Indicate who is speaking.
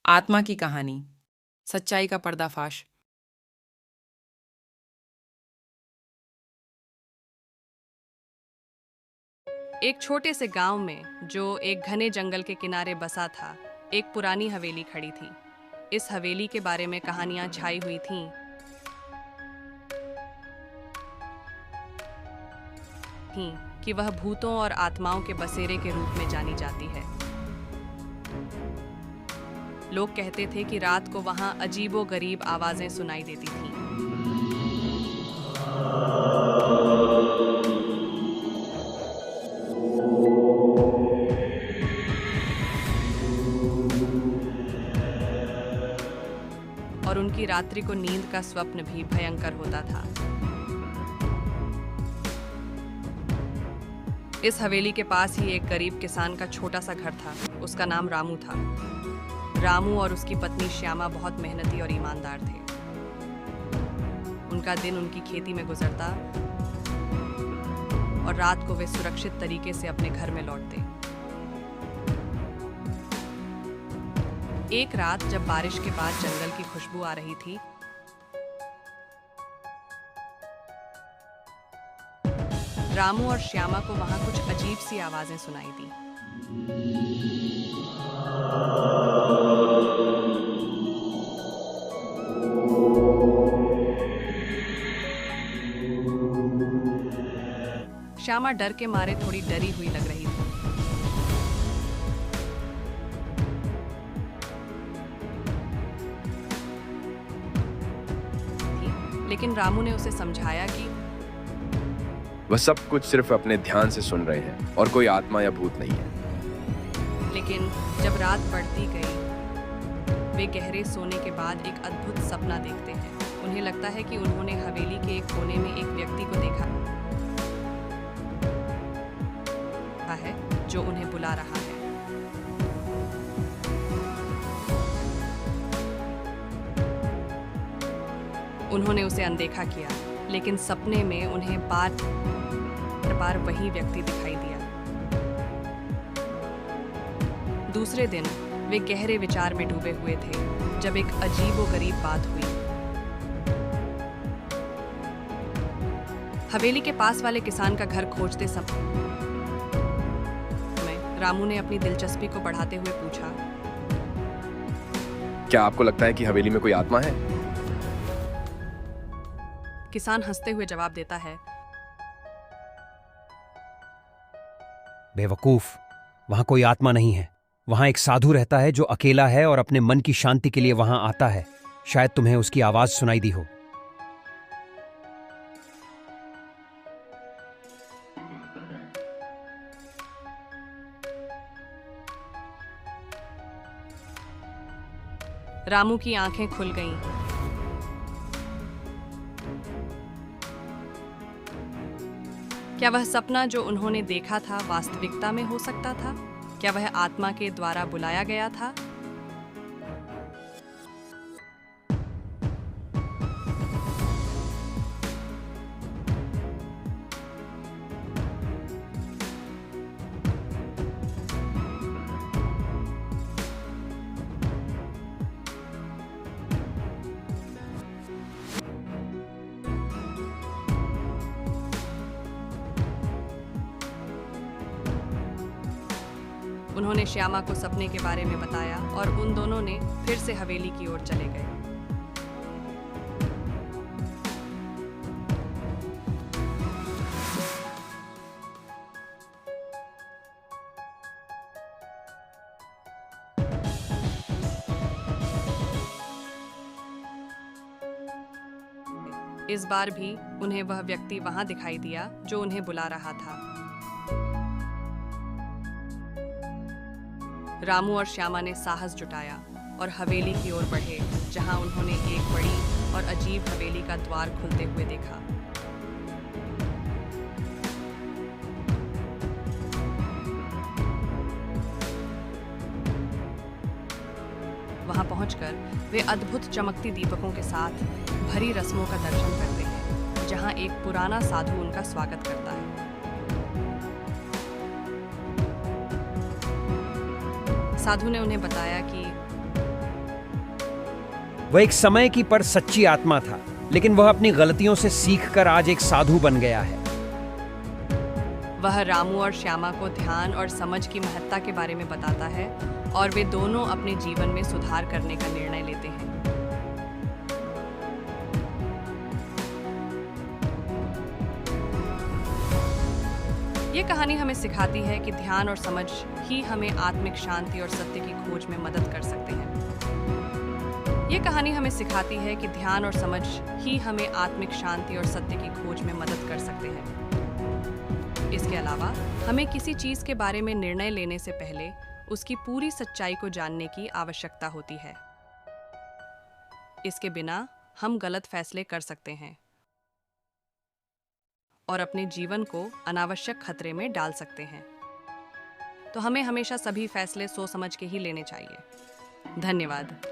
Speaker 1: आत्मा की कहानी, सच्चाई का पर्दाफाश।
Speaker 2: एक छोटे से गांव में जो एक घने जंगल के किनारे बसा था, एक पुरानी हवेली खड़ी थी। इस हवेली के बारे में कहानियां छाई हुई थीं कि वह भूतों और आत्माओं के बसेरे के रूप में जानी जाती है। लोग कहते थे कि रात को वहां अजीबो-गरीब आवाजें सुनाई देती थीं। और उनकी रात्रि को नींद का स्वप्न भी भयंकर होता था। इस हवेली के पास ही एक गरीब किसान का छोटा सा घर था। उसका नाम रामू था। रामू और उसकी पत्नी श्यामा बहुत मेहनती और ईमानदार थे। उनका दिन उनकी खेती में गुजरता और रात को वे सुरक्षित तरीके से अपने घर में लौटते। एक रात जब बारिश के बाद जंगल की खुशबू आ रही थी, रामू और श्यामा को वहां कुछ अजीब सी आवाजें सुनाई दी। श्यामा डर के मारे थोड़ी डरी हुई लग रही थी। लेकिन रामू ने उसे समझाया कि
Speaker 3: वह सब कुछ सिर्फ अपने ध्यान से सुन रहे हैं और कोई आत्मा या भूत नहीं है।
Speaker 2: लेकिन जब रात बढ़ती गई, वे गहरे सोने के बाद एक अद्भुत सपना देखते हैं। उन्हें लगता है कि उन्होंने हवेली के एक कोने में एक व्यक्ति को देखा है जो उन्हें बुला रहा है। उन्होंने उसे अनदेखा किया, लेकिन सपने में उन्हें बार बार वही व्यक्ति दिखाई दिया। दूसरे दिन वे गहरे विचार में डूबे हुए थे जब एक अजीबोगरीब बात हुई। हवेली के पास वाले किसान का घर खोजते समय रामू ने अपनी दिलचस्पी को बढ़ाते हुए पूछा,
Speaker 3: क्या आपको लगता है कि हवेली में कोई आत्मा है?
Speaker 2: किसान हंसते हुए जवाब देता है,
Speaker 4: बेवकूफ, वहां कोई आत्मा नहीं है। वहां एक साधु रहता है जो अकेला है और अपने मन की शांति के लिए वहां आता है। शायद तुम्हें उसकी आवाज सुनाई दी हो।
Speaker 2: रामू की आंखें खुल गईं। क्या वह सपना जो उन्होंने देखा था वास्तविकता में हो सकता था? क्या वह आत्मा के द्वारा बुलाया गया था? उन्होंने श्यामा को सपने के बारे में बताया और उन दोनों ने फिर से हवेली की ओर चले गए। इस बार भी उन्हें वह व्यक्ति वहां दिखाई दिया जो उन्हें बुला रहा था। रामू और श्यामा ने साहस जुटाया और हवेली की ओर बढ़े, जहां उन्होंने एक बड़ी और अजीब हवेली का द्वार खुलते हुए देखा। वहां पहुंचकर वे अद्भुत चमकती दीपकों के साथ भरी रस्मों का दर्शन करते हैं, जहां एक पुराना साधु उनका स्वागत करता है। साधु ने उन्हें बताया कि
Speaker 4: वह एक समय की पर सच्ची आत्मा था, लेकिन वह अपनी गलतियों से सीखकर आज एक साधु बन गया है।
Speaker 2: वह रामू और श्यामा को ध्यान और समझ की महत्ता के बारे में बताता है और वे दोनों अपने जीवन में सुधार करने का निर्णय लेते हैं। ये कहानी हमें सिखाती है कि ध्यान और समझ ही हमें आत्मिक शांति और सत्य की खोज में मदद कर सकते हैं। ये कहानी हमें सिखाती है कि ध्यान और समझ ही हमें आत्मिक शांति और सत्य की खोज में मदद कर सकते हैं। इसके अलावा हमें किसी चीज के बारे में निर्णय लेने से पहले उसकी पूरी सच्चाई को जानने की आवश्यकता होती है। इसके बिना हम गलत फैसले कर सकते हैं और अपने जीवन को अनावश्यक खतरे में डाल सकते हैं। तो हमें हमेशा सभी फैसले सोच समझ के ही लेने चाहिए। धन्यवाद।